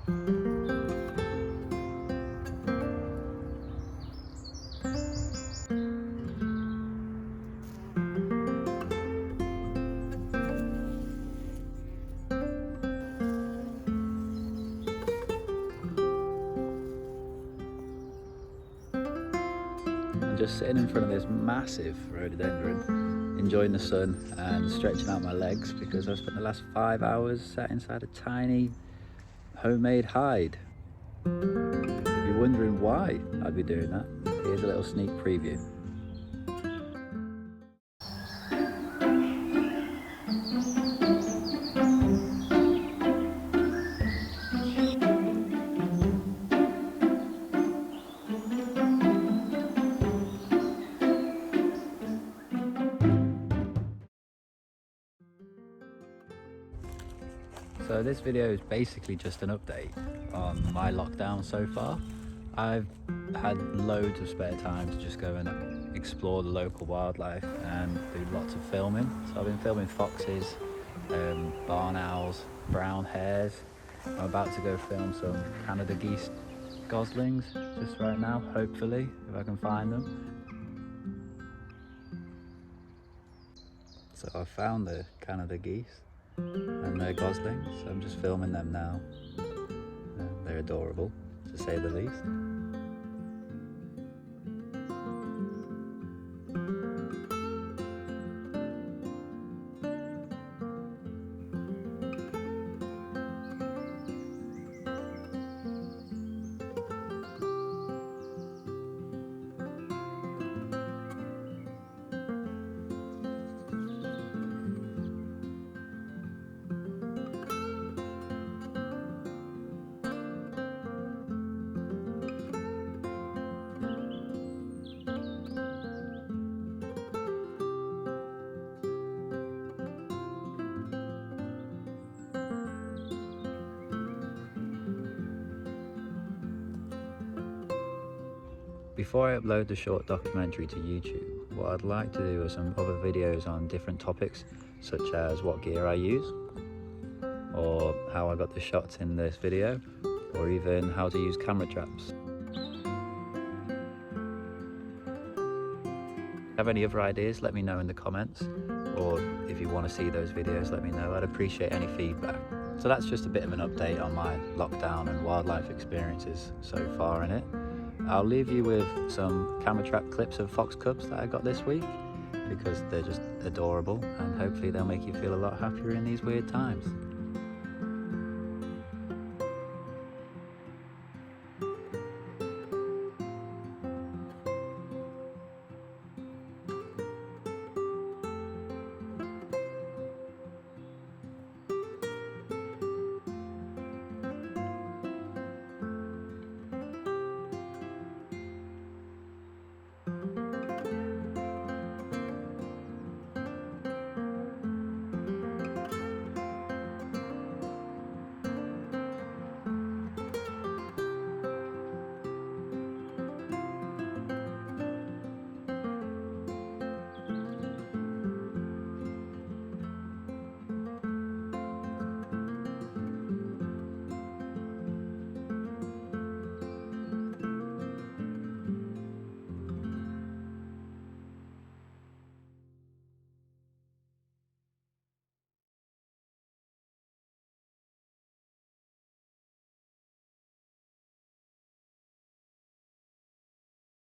I'm just sitting in front of this massive rhododendron, enjoying the sun and stretching out my legs because I've spent the last 5 hours sat inside a tiny homemade hide. If you're wondering why I'd be doing that, here's a little sneak preview. So this video is basically just an update on my lockdown so far. I've had loads of spare time to just go and explore the local wildlife and do lots of filming. So I've been filming foxes, barn owls, brown hares. I'm about to go film some Canada geese goslings just right now, hopefully, if I can find them. So I found the Canada geese and they're goslings, so I'm just filming them now. They're adorable, to say the least. Before I upload the short documentary to YouTube, what I'd like to do are some other videos on different topics, such as what gear I use, or how I got the shots in this video, or even how to use camera traps. If you have any other ideas, let me know in the comments, or if you want to see those videos, let me know. I'd appreciate any feedback. So that's just a bit of an update on my lockdown and wildlife experiences so far in it. I'll leave you with some camera trap clips of fox cubs that I got this week because they're just adorable and hopefully they'll make you feel a lot happier in these weird times.